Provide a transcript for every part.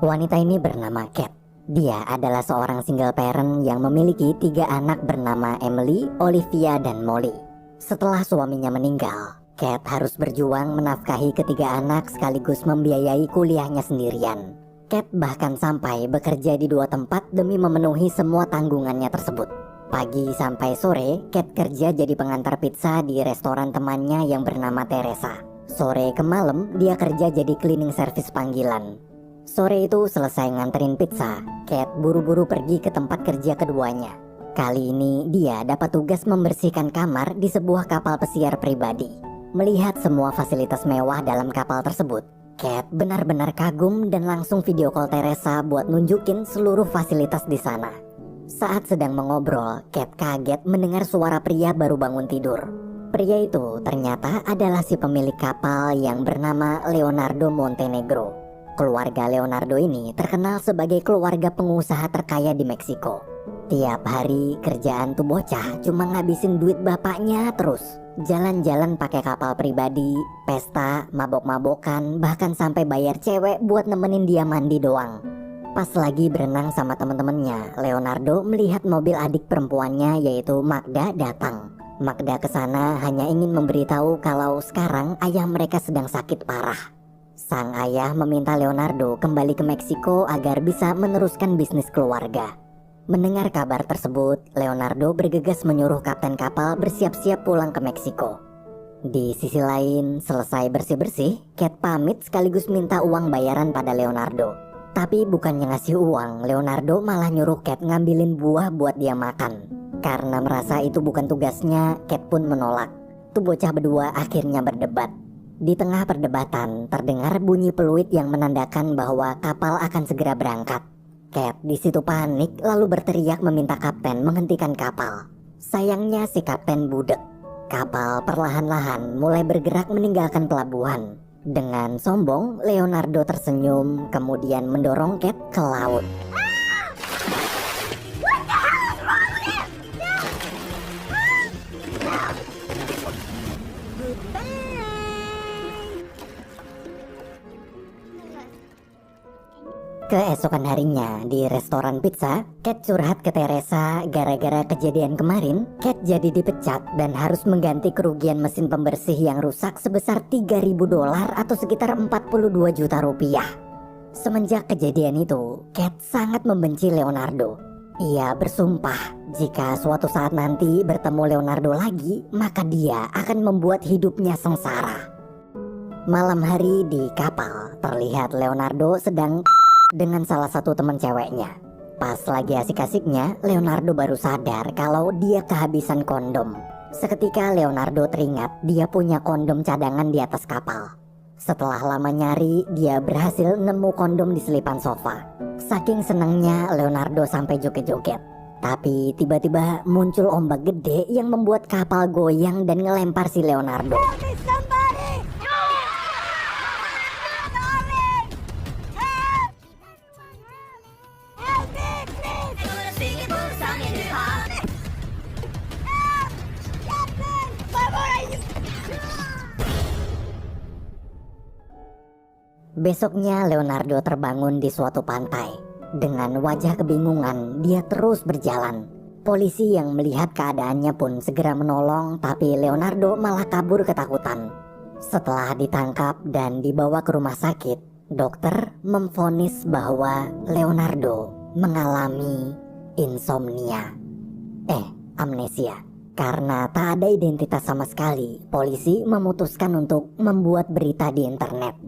Wanita ini bernama Kat. Dia adalah seorang single parent yang memiliki 3 anak bernama Emily, Olivia, dan Molly. Setelah suaminya meninggal, Kat harus berjuang menafkahi ketiga anak sekaligus membiayai kuliahnya sendirian. Kat bahkan sampai bekerja di 2 tempat demi memenuhi semua tanggungannya tersebut. Pagi sampai sore, Kat kerja jadi pengantar pizza di restoran temannya yang bernama Teresa. Sore ke malam, dia kerja jadi cleaning service panggilan. Sore itu selesai nganterin pizza, Kat buru-buru pergi ke tempat kerja keduanya. Kali ini dia dapat tugas membersihkan kamar di sebuah kapal pesiar pribadi. Melihat semua fasilitas mewah dalam kapal tersebut, Kat benar-benar kagum dan langsung video call Teresa buat nunjukin seluruh fasilitas di sana. Saat sedang mengobrol, Kat kaget mendengar suara pria baru bangun tidur. Pria itu ternyata adalah si pemilik kapal yang bernama Leonardo Montenegro. Keluarga Leonardo ini terkenal sebagai keluarga pengusaha terkaya di Meksiko. Tiap hari kerjaan tuh bocah cuma ngabisin duit bapaknya terus. Jalan-jalan pakai kapal pribadi, pesta, mabok-mabokan, bahkan sampai bayar cewek buat nemenin dia mandi doang. Pas lagi berenang sama temen-temennya, Leonardo melihat mobil adik perempuannya yaitu Magda datang. Magda kesana hanya ingin memberitahu kalau sekarang ayah mereka sedang sakit parah. Sang ayah meminta Leonardo kembali ke Meksiko agar bisa meneruskan bisnis keluarga. Mendengar kabar tersebut, Leonardo bergegas menyuruh kapten kapal bersiap-siap pulang ke Meksiko. Di sisi lain, selesai bersih-bersih, Kat pamit sekaligus minta uang bayaran pada Leonardo. Tapi bukannya ngasih uang, Leonardo malah nyuruh Kat ngambilin buah buat dia makan. Karena merasa itu bukan tugasnya, Kat pun menolak. Tuh bocah berdua akhirnya berdebat. Di tengah perdebatan, terdengar bunyi peluit yang menandakan bahwa kapal akan segera berangkat. Kat di situ panik lalu berteriak meminta kapten menghentikan kapal. Sayangnya si kapten budek. Kapal perlahan-lahan mulai bergerak meninggalkan pelabuhan. Dengan sombong, Leonardo tersenyum kemudian mendorong Kat ke laut. Keesokan harinya di restoran pizza, Kat curhat ke Teresa gara-gara kejadian kemarin. Kat jadi dipecat dan harus mengganti kerugian mesin pembersih yang rusak sebesar $3.000 atau sekitar 42 juta rupiah. Semenjak kejadian itu, Kat sangat membenci Leonardo. Ia bersumpah jika suatu saat nanti bertemu Leonardo lagi, maka dia akan membuat hidupnya sengsara. Malam hari di kapal, terlihat Leonardo sedang dengan salah satu teman ceweknya. Pas lagi asik-asiknya, Leonardo baru sadar kalau dia kehabisan kondom. Seketika Leonardo teringat dia punya kondom cadangan di atas kapal. Setelah lama nyari, dia berhasil nemu kondom di selipan sofa. Saking senangnya, Leonardo sampai joget-joget. Tapi tiba-tiba muncul ombak gede yang membuat kapal goyang dan ngelempar si Leonardo. Besoknya Leonardo terbangun di suatu pantai. Dengan wajah kebingungan, dia terus berjalan. Polisi yang melihat keadaannya pun segera menolong, tapi Leonardo malah kabur ketakutan. Setelah ditangkap dan dibawa ke rumah sakit, dokter memvonis bahwa Leonardo mengalami insomnia. Amnesia. Karena tak ada identitas sama sekali, polisi memutuskan untuk membuat berita di internet.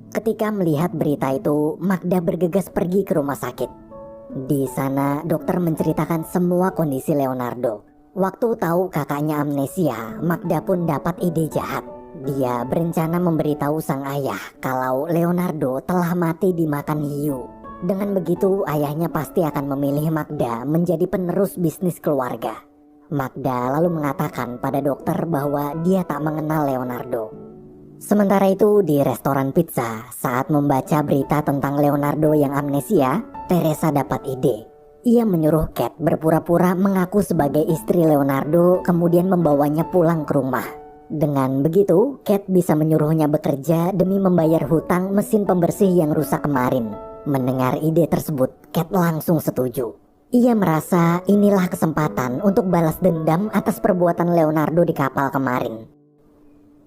Ketika melihat berita itu, Magda bergegas pergi ke rumah sakit. Di sana, dokter menceritakan semua kondisi Leonardo. Waktu tahu kakaknya amnesia, Magda pun dapat ide jahat. Dia berencana memberitahu sang ayah kalau Leonardo telah mati dimakan hiu. Dengan begitu, ayahnya pasti akan memilih Magda menjadi penerus bisnis keluarga. Magda lalu mengatakan pada dokter bahwa dia tak mengenal Leonardo. Sementara itu di restoran pizza, saat membaca berita tentang Leonardo yang amnesia, Teresa dapat ide. Ia menyuruh Kat berpura-pura mengaku sebagai istri Leonardo kemudian membawanya pulang ke rumah. Dengan begitu, Kat bisa menyuruhnya bekerja demi membayar hutang mesin pembersih yang rusak kemarin. Mendengar ide tersebut, Cat langsung setuju. Ia merasa inilah kesempatan untuk balas dendam atas perbuatan Leonardo di kapal kemarin.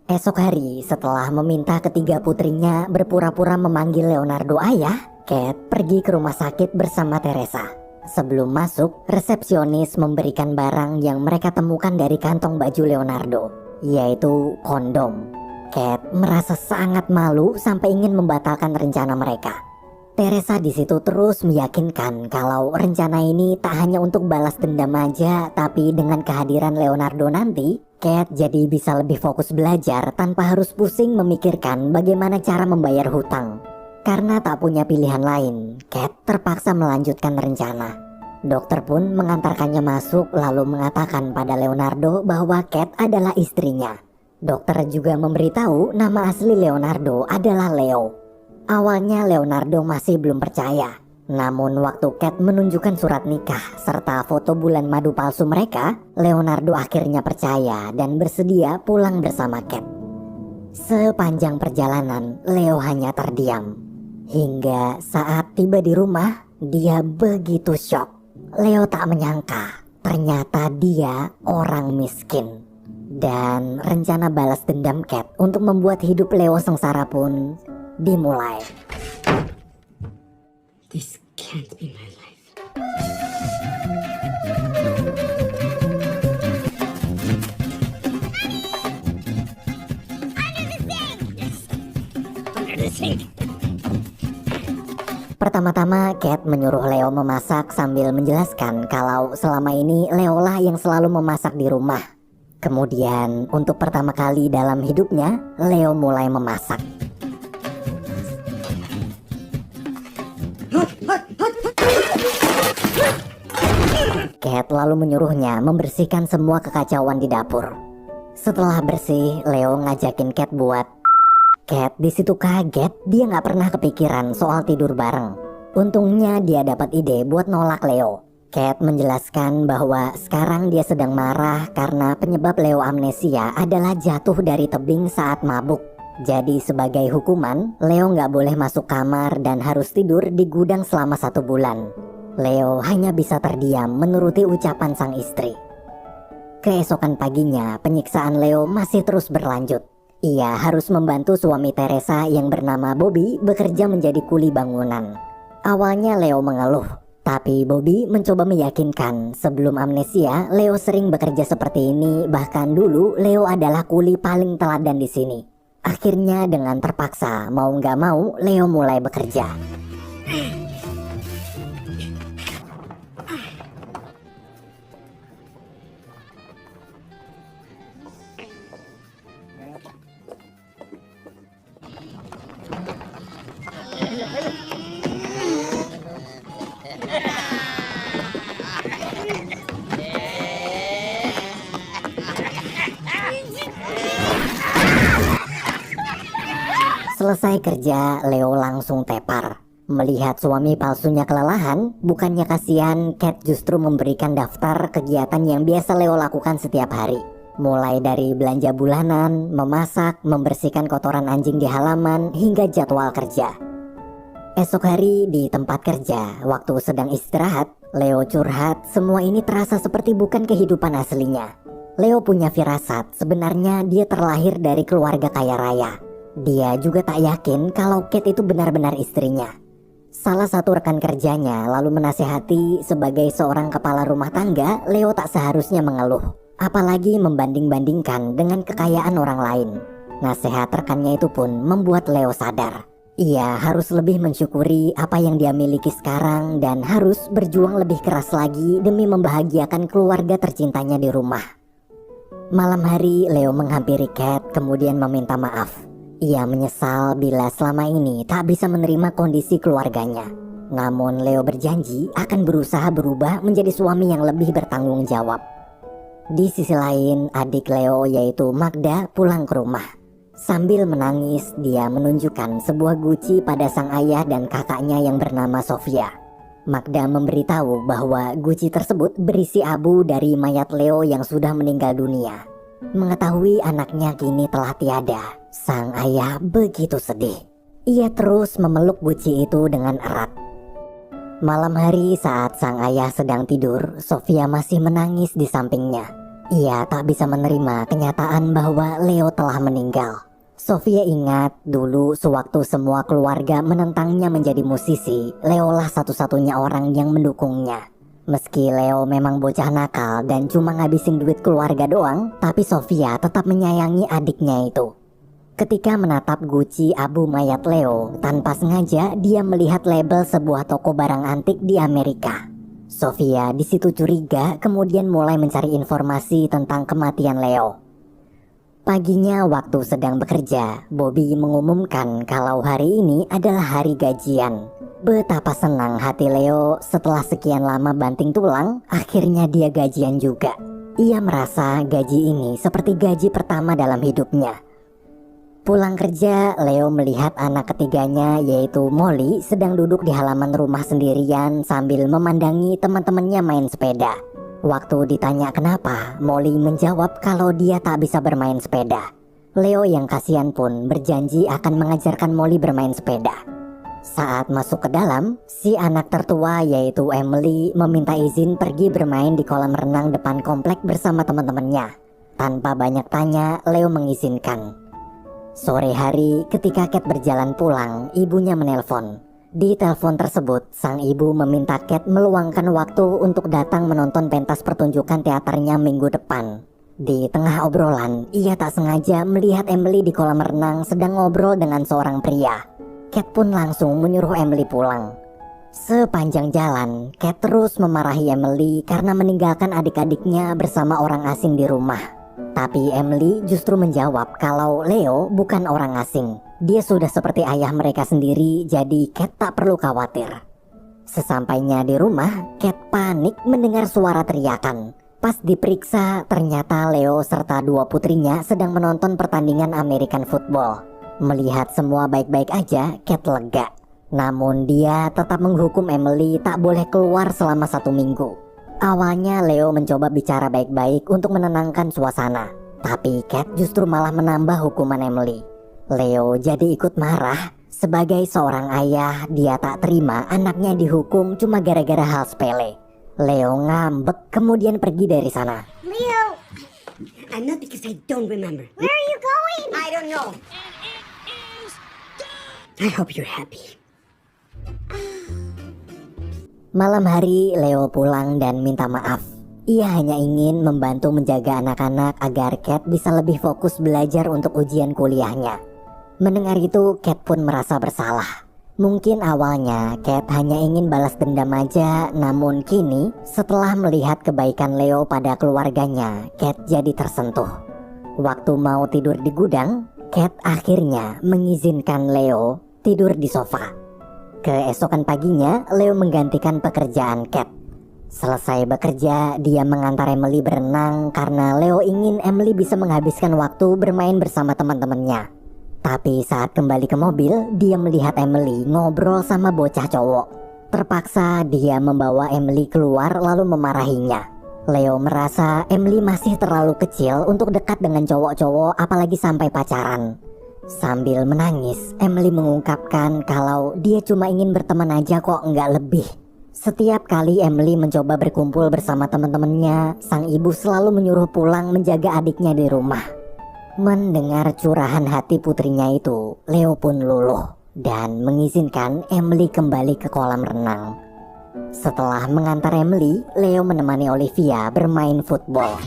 Esok hari, setelah meminta ketiga putrinya berpura-pura memanggil Leonardo ayah, Cat pergi ke rumah sakit bersama Teresa. Sebelum masuk, resepsionis memberikan barang yang mereka temukan dari kantong baju Leonardo, yaitu kondom. Cat merasa sangat malu sampai ingin membatalkan rencana mereka. Teresa di situ terus meyakinkan kalau rencana ini tak hanya untuk balas dendam aja, tapi dengan kehadiran Leonardo nanti, Cat jadi bisa lebih fokus belajar tanpa harus pusing memikirkan bagaimana cara membayar hutang. Karena tak punya pilihan lain, Cat terpaksa melanjutkan rencana. Dokter pun mengantarkannya masuk lalu mengatakan pada Leonardo bahwa Cat adalah istrinya. Dokter juga memberitahu nama asli Leonardo adalah Leo. Awalnya Leonardo masih belum percaya. Namun waktu Cat menunjukkan surat nikah serta foto bulan madu palsu mereka, Leonardo akhirnya percaya dan bersedia pulang bersama Cat. Sepanjang perjalanan, Leo hanya terdiam. Hingga saat tiba di rumah, dia begitu syok. Leo tak menyangka, ternyata dia orang miskin. Dan rencana balas dendam Cat untuk membuat hidup Leo sengsara pun dimulai. This can't be my life. Under the sink. Pertama-tama Cat menyuruh Leo memasak sambil menjelaskan kalau selama ini Leo lah yang selalu memasak di rumah. Kemudian untuk pertama kali dalam hidupnya, Leo mulai memasak. Cat lalu menyuruhnya membersihkan semua kekacauan di dapur. Setelah bersih, Leo ngajakin Cat buat. Cat di situ kaget, dia nggak pernah kepikiran soal tidur bareng. Untungnya dia dapat ide buat nolak Leo. Cat menjelaskan bahwa sekarang dia sedang marah karena penyebab Leo amnesia adalah jatuh dari tebing saat mabuk. Jadi sebagai hukuman, Leo nggak boleh masuk kamar dan harus tidur di gudang selama 1 bulan. Leo hanya bisa terdiam menuruti ucapan sang istri. Keesokan paginya, penyiksaan Leo masih terus berlanjut. Ia harus membantu suami Teresa yang bernama Bobby bekerja menjadi kuli bangunan. Awalnya Leo mengeluh, tapi Bobby mencoba meyakinkan sebelum amnesia Leo sering bekerja seperti ini, bahkan dulu Leo adalah kuli paling teladan di sini. Akhirnya dengan terpaksa mau nggak mau Leo mulai bekerja. Selesai kerja, Leo langsung tepar. Melihat suami palsunya kelelahan, bukannya kasihan, Cat justru memberikan daftar kegiatan yang biasa Leo lakukan setiap hari. Mulai dari belanja bulanan, memasak, membersihkan kotoran anjing di halaman, hingga jadwal kerja. Esok hari di tempat kerja, waktu sedang istirahat, Leo curhat, semua ini terasa seperti bukan kehidupan aslinya. Leo punya firasat, sebenarnya dia terlahir dari keluarga kaya raya. Dia juga tak yakin kalau Kate itu benar-benar istrinya. Salah satu rekan kerjanya lalu menasihati, sebagai seorang kepala rumah tangga, Leo tak seharusnya mengeluh, apalagi membanding-bandingkan dengan kekayaan orang lain. Nasihat rekannya itu pun membuat Leo sadar. Ia harus lebih mensyukuri apa yang dia miliki sekarang dan harus berjuang lebih keras lagi demi membahagiakan keluarga tercintanya di rumah. Malam hari, Leo menghampiri Kate kemudian meminta maaf. Ia menyesal bila selama ini tak bisa menerima kondisi keluarganya. Namun Leo berjanji akan berusaha berubah menjadi suami yang lebih bertanggung jawab. Di sisi lain, adik Leo yaitu Magda pulang ke rumah. Sambil menangis, dia menunjukkan sebuah guci pada sang ayah dan kakaknya yang bernama Sofia. Magda memberitahu bahwa guci tersebut berisi abu dari mayat Leo yang sudah meninggal dunia. Mengetahui anaknya kini telah tiada, sang ayah begitu sedih. Ia terus memeluk Gucci itu dengan erat. Malam hari saat sang ayah sedang tidur, Sofia masih menangis di sampingnya. Ia tak bisa menerima kenyataan bahwa Leo telah meninggal. Sofia ingat dulu sewaktu semua keluarga menentangnya menjadi musisi, Leo lah satu-satunya orang yang mendukungnya. Meski Leo memang bocah nakal dan cuma ngabisin duit keluarga doang, tapi Sofia tetap menyayangi adiknya itu. Ketika menatap Gucci abu mayat Leo, tanpa sengaja dia melihat label sebuah toko barang antik di Amerika. Sofia di situ curiga, kemudian mulai mencari informasi tentang kematian Leo. Paginya waktu sedang bekerja, Bobby mengumumkan kalau hari ini adalah hari gajian. Betapa senang hati Leo setelah sekian lama banting tulang, akhirnya dia gajian juga. Ia merasa gaji ini seperti gaji pertama dalam hidupnya. Pulang kerja, Leo melihat anak ketiganya yaitu Molly sedang duduk di halaman rumah sendirian sambil memandangi teman-temannya main sepeda. Waktu ditanya kenapa, Molly menjawab kalau dia tak bisa bermain sepeda. Leo yang kasihan pun berjanji akan mengajarkan Molly bermain sepeda. Saat masuk ke dalam, si anak tertua yaitu Emily meminta izin pergi bermain di kolam renang depan komplek bersama teman-temannya. Tanpa banyak tanya, Leo mengizinkan. Sore hari ketika Kate berjalan pulang, ibunya menelpon. Di telepon tersebut, sang ibu meminta Kate meluangkan waktu untuk datang menonton pentas pertunjukan teaternya minggu depan. Di tengah obrolan, ia tak sengaja melihat Emily di kolam renang sedang ngobrol dengan seorang pria. Kate pun langsung menyuruh Emily pulang. Sepanjang jalan, Kate terus memarahi Emily karena meninggalkan adik-adiknya bersama orang asing di rumah. Tapi Emily justru menjawab kalau Leo bukan orang asing. Dia sudah seperti ayah mereka sendiri, jadi Kate tak perlu khawatir. Sesampainya di rumah, Kate panik mendengar suara teriakan. Pas diperiksa, ternyata Leo serta dua putrinya sedang menonton pertandingan American football. Melihat semua baik-baik aja, Kate lega. Namun dia tetap menghukum Emily tak boleh keluar selama 1 minggu. Awalnya Leo mencoba bicara baik-baik untuk menenangkan suasana, tapi Kate justru malah menambah hukuman Emily. Leo jadi ikut marah. Sebagai seorang ayah, dia tak terima anaknya dihukum cuma gara-gara hal sepele. Leo ngambek kemudian pergi dari sana. Leo! I'm not because I don't remember. Where are you going? I don't know. I hope you're happy. Malam hari Leo pulang dan minta maaf. Ia hanya ingin membantu menjaga anak-anak agar Kate bisa lebih fokus belajar untuk ujian kuliahnya. Mendengar itu, Kate pun merasa bersalah. Mungkin awalnya Kate hanya ingin balas dendam aja, namun kini setelah melihat kebaikan Leo pada keluarganya, Kate jadi tersentuh. Waktu mau tidur di gudang, Kate akhirnya mengizinkan Leo tidur di sofa. Keesokan paginya, Leo menggantikan pekerjaan Kate. Selesai bekerja, dia mengantar Emily berenang karena Leo ingin Emily bisa menghabiskan waktu bermain bersama teman-temannya. Tapi saat kembali ke mobil, dia melihat Emily ngobrol sama bocah cowok. Terpaksa dia membawa Emily keluar lalu memarahinya. Leo merasa Emily masih terlalu kecil untuk dekat dengan cowok-cowok apalagi sampai pacaran. Sambil menangis, Emily mengungkapkan kalau dia cuma ingin berteman aja kok, nggak lebih. Setiap kali Emily mencoba berkumpul bersama teman-temannya, sang ibu selalu menyuruh pulang menjaga adiknya di rumah. Mendengar curahan hati putrinya itu, Leo pun luluh dan mengizinkan Emily kembali ke kolam renang. Setelah mengantar Emily, Leo menemani Olivia bermain football.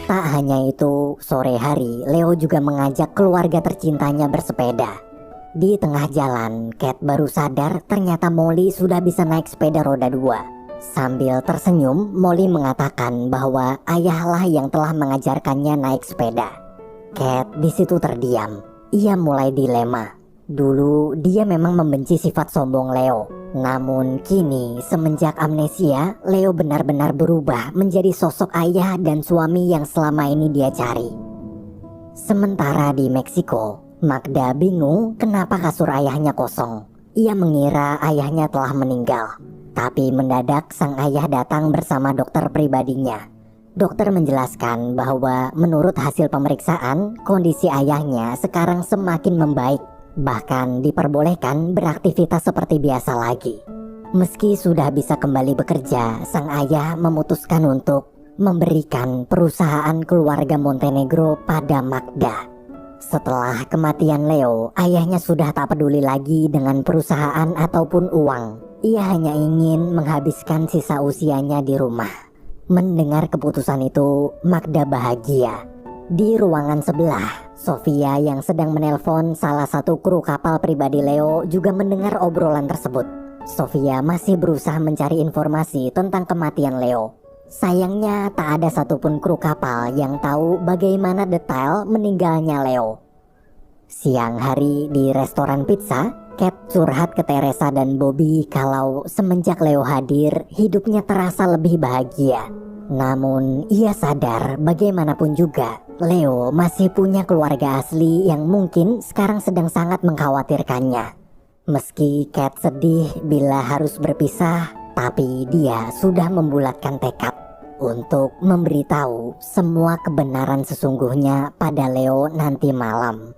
Tak hanya itu, sore hari Leo juga mengajak keluarga tercintanya bersepeda. Di tengah jalan, Kate baru sadar ternyata Molly sudah bisa naik sepeda roda 2. Sambil tersenyum, Molly mengatakan bahwa ayahlah yang telah mengajarkannya naik sepeda. Kate di situ terdiam. Ia mulai dilema. Dulu dia memang membenci sifat sombong Leo. Namun kini semenjak amnesia, Leo benar-benar berubah menjadi sosok ayah dan suami yang selama ini dia cari. Sementara di Meksiko, Magda bingung kenapa kasur ayahnya kosong. Ia mengira ayahnya telah meninggal. Tapi mendadak sang ayah datang bersama dokter pribadinya. Dokter menjelaskan bahwa menurut hasil pemeriksaan, kondisi ayahnya sekarang semakin membaik. Bahkan diperbolehkan beraktivitas seperti biasa lagi. Meski sudah bisa kembali bekerja, sang ayah memutuskan untuk memberikan perusahaan keluarga Montenegro pada Magda. Setelah kematian Leo, ayahnya sudah tak peduli lagi dengan perusahaan ataupun uang. Ia hanya ingin menghabiskan sisa usianya di rumah. Mendengar keputusan itu, Magda bahagia. Di ruangan sebelah, Sofia yang sedang menelpon salah satu kru kapal pribadi Leo juga mendengar obrolan tersebut. Sofia masih berusaha mencari informasi tentang kematian Leo. Sayangnya tak ada satupun kru kapal yang tahu bagaimana detail meninggalnya Leo. Siang hari di restoran pizza, Kat curhat ke Teresa dan Bobby kalau semenjak Leo hadir, hidupnya terasa lebih bahagia. Namun ia sadar bagaimanapun juga, Leo masih punya keluarga asli yang mungkin sekarang sedang sangat mengkhawatirkannya. Meski Kat sedih bila harus berpisah, tapi dia sudah membulatkan tekad untuk memberitahu semua kebenaran sesungguhnya pada Leo nanti malam.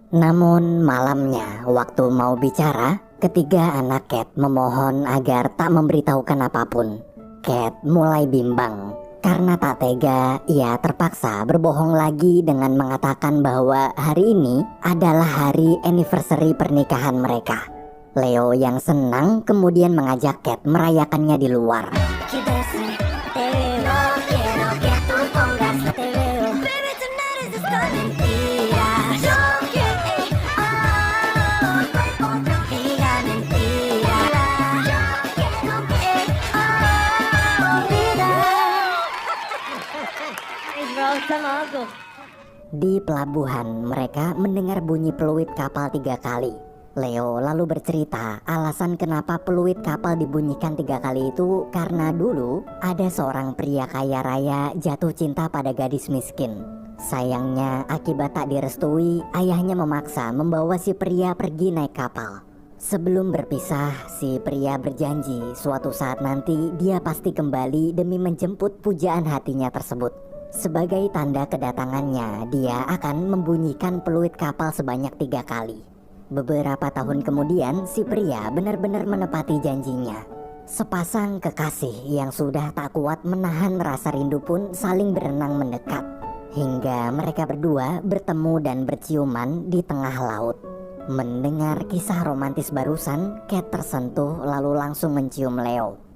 Namun malamnya, waktu mau bicara, ketiga anak Kat memohon agar tak memberitahukan apapun. Kat mulai bimbang. Karena tak tega, ia terpaksa berbohong lagi dengan mengatakan bahwa hari ini adalah hari anniversary pernikahan mereka. Leo yang senang kemudian mengajak Kat merayakannya di luar. Di pelabuhan, mereka mendengar bunyi peluit kapal 3 kali. Leo lalu bercerita alasan kenapa peluit kapal dibunyikan 3 kali itu karena dulu ada seorang pria kaya raya jatuh cinta pada gadis miskin. Sayangnya akibat tak direstui, ayahnya memaksa membawa si pria pergi naik kapal. Sebelum berpisah, si pria berjanji suatu saat nanti dia pasti kembali demi menjemput pujaan hatinya tersebut. Sebagai tanda kedatangannya, dia akan membunyikan peluit kapal sebanyak 3 kali. Beberapa tahun kemudian, si pria benar-benar menepati janjinya. Sepasang kekasih yang sudah tak kuat menahan rasa rindu pun saling berenang mendekat. Hingga mereka berdua bertemu dan berciuman di tengah laut. Mendengar kisah romantis barusan, Kat tersentuh lalu langsung mencium Leo.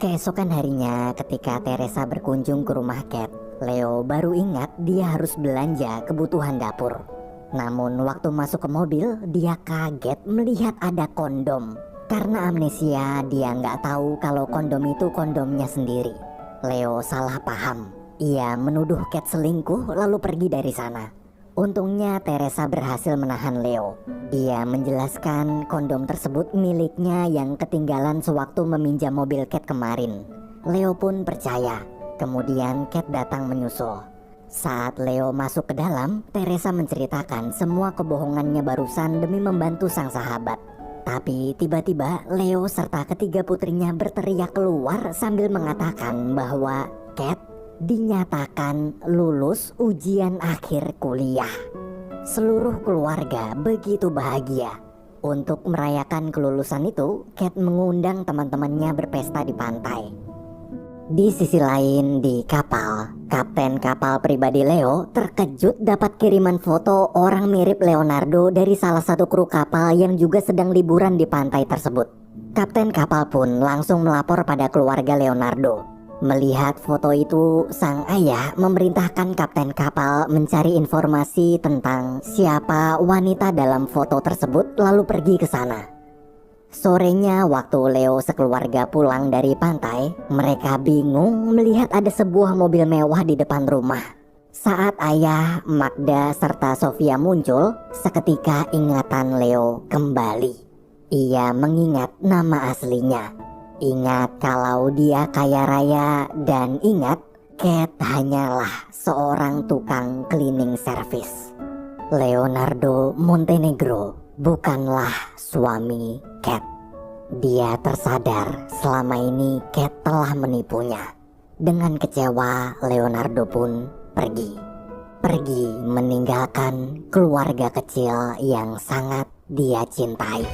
Keesokan harinya ketika Teresa berkunjung ke rumah Kat, Leo baru ingat dia harus belanja kebutuhan dapur. Namun waktu masuk ke mobil, dia kaget melihat ada kondom. Karena amnesia, dia nggak tahu kalau kondom itu kondomnya sendiri. Leo salah paham. Ia menuduh Kat selingkuh lalu pergi dari sana. Untungnya Teresa berhasil menahan Leo. Dia menjelaskan kondom tersebut miliknya yang ketinggalan sewaktu meminjam mobil Kat kemarin. Leo pun percaya. Kemudian Kat datang menyusul. Saat Leo masuk ke dalam, Teresa menceritakan semua kebohongannya barusan demi membantu sang sahabat. Tapi tiba-tiba Leo serta ketiga putrinya berteriak keluar sambil mengatakan bahwa Kat dinyatakan lulus ujian akhir kuliah. Seluruh keluarga begitu bahagia. Untuk merayakan kelulusan itu, Kat mengundang teman-temannya berpesta di pantai. Di sisi lain, di kapal, kapten kapal pribadi Leo terkejut dapat kiriman foto orang mirip Leonardo dari salah satu kru kapal yang juga sedang liburan di pantai tersebut. Kapten kapal pun langsung melapor pada keluarga Leonardo. Melihat foto itu, sang ayah memerintahkan kapten kapal mencari informasi tentang siapa wanita dalam foto tersebut lalu pergi ke sana. Sorenya waktu Leo sekeluarga pulang dari pantai, mereka bingung melihat ada sebuah mobil mewah di depan rumah. Saat ayah, Magda, serta Sofia muncul, seketika ingatan Leo kembali. Ia mengingat nama aslinya. Ingat kalau dia kaya raya dan ingat Kat hanyalah seorang tukang cleaning service. Leonardo Montenegro bukanlah suami Kat. Dia tersadar selama ini Kate telah menipunya. Dengan kecewa, Leonardo pun pergi. Pergi meninggalkan keluarga kecil yang sangat dia cintai.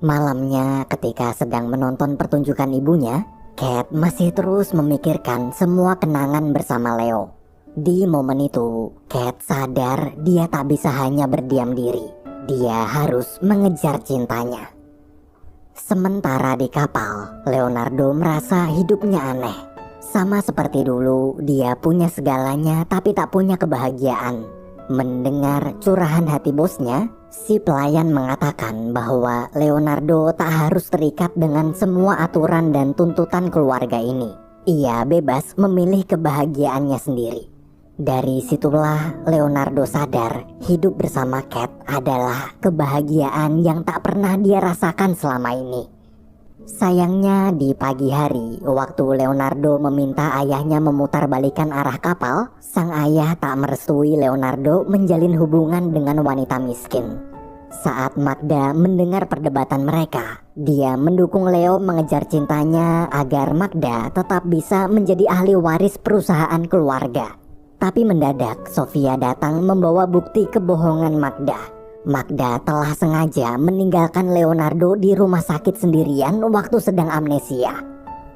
Malamnya ketika sedang menonton pertunjukan ibunya, Kate masih terus memikirkan semua kenangan bersama Leo. Di momen itu, Kate sadar dia tak bisa hanya berdiam diri. Dia harus mengejar cintanya. Sementara di kapal, Leonardo merasa hidupnya aneh. Sama seperti dulu, dia punya segalanya tapi tak punya kebahagiaan. Mendengar curahan hati bosnya, si pelayan mengatakan bahwa Leonardo tak harus terikat dengan semua aturan dan tuntutan keluarga ini. Ia bebas memilih kebahagiaannya sendiri. Dari situlah Leonardo sadar hidup bersama Kate adalah kebahagiaan yang tak pernah dia rasakan selama ini. Sayangnya di pagi hari, waktu Leonardo meminta ayahnya memutarbalikkan arah kapal, sang ayah tak merestui Leonardo menjalin hubungan dengan wanita miskin. Saat Magda mendengar perdebatan mereka, dia mendukung Leo mengejar cintanya agar Magda tetap bisa menjadi ahli waris perusahaan keluarga. Tapi mendadak Sofia datang membawa bukti kebohongan Magda. Magda telah sengaja meninggalkan Leonardo di rumah sakit sendirian waktu sedang amnesia.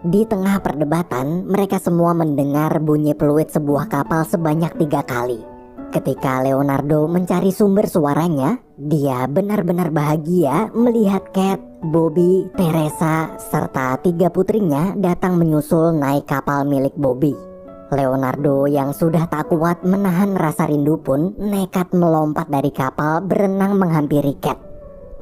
Di tengah perdebatan, mereka semua mendengar bunyi peluit sebuah kapal sebanyak 3 kali. Ketika Leonardo mencari sumber suaranya, dia benar-benar bahagia melihat Kate, Bobby, Teresa, serta 3 putrinya datang menyusul naik kapal milik Bobby. Leonardo yang sudah tak kuat menahan rasa rindu pun nekat melompat dari kapal berenang menghampiri Kate.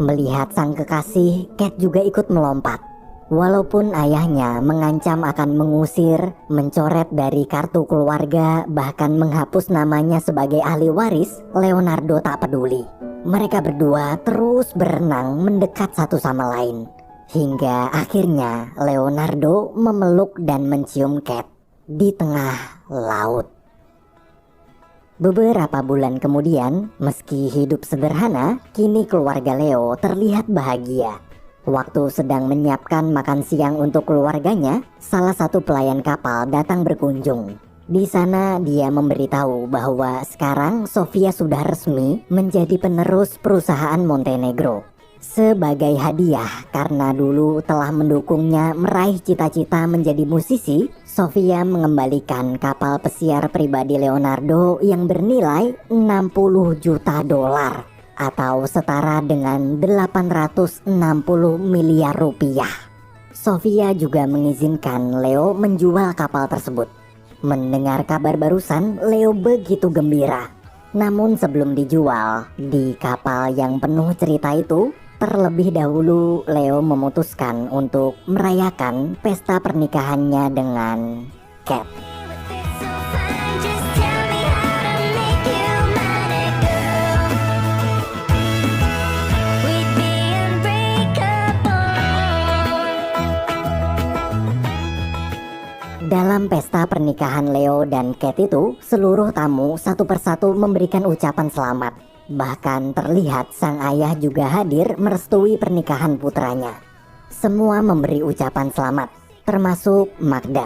Melihat sang kekasih, Kate juga ikut melompat. Walaupun ayahnya mengancam akan mengusir, mencoret dari kartu keluarga, bahkan menghapus namanya sebagai ahli waris, Leonardo tak peduli. Mereka berdua terus berenang mendekat satu sama lain. Hingga akhirnya Leonardo memeluk dan mencium Kate di tengah laut. Beberapa bulan kemudian, meski hidup sederhana, kini keluarga Leo terlihat bahagia. Waktu sedang menyiapkan makan siang untuk keluarganya, salah satu pelayan kapal datang berkunjung. Di sana dia memberitahu bahwa sekarang Sofia sudah resmi menjadi penerus perusahaan Montenegro. Sebagai hadiah karena dulu telah mendukungnya meraih cita-cita menjadi musisi, Sofia mengembalikan kapal pesiar pribadi Leonardo yang bernilai 60 juta dolar atau setara dengan 860 miliar rupiah. Sofia juga mengizinkan Leo menjual kapal tersebut. Mendengar kabar barusan, Leo begitu gembira. Namun sebelum dijual, di kapal yang penuh cerita itu, terlebih dahulu Leo memutuskan untuk merayakan pesta pernikahannya dengan Kate. Dalam pesta pernikahan Leo dan Kate itu, seluruh tamu satu persatu memberikan ucapan selamat. Bahkan terlihat sang ayah juga hadir merestui pernikahan putranya. Semua memberi ucapan selamat, termasuk Magda.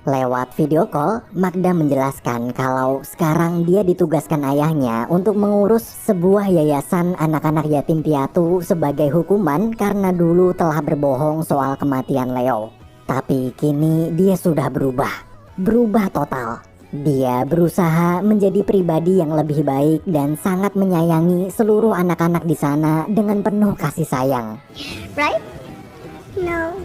Lewat video call, Magda menjelaskan kalau sekarang dia ditugaskan ayahnya untuk mengurus sebuah yayasan anak-anak yatim piatu sebagai hukuman karena dulu telah berbohong soal kematian Leo. Tapi kini dia sudah berubah total. Dia berusaha menjadi pribadi yang lebih baik dan sangat menyayangi seluruh anak-anak di sana dengan penuh kasih sayang. Right? No.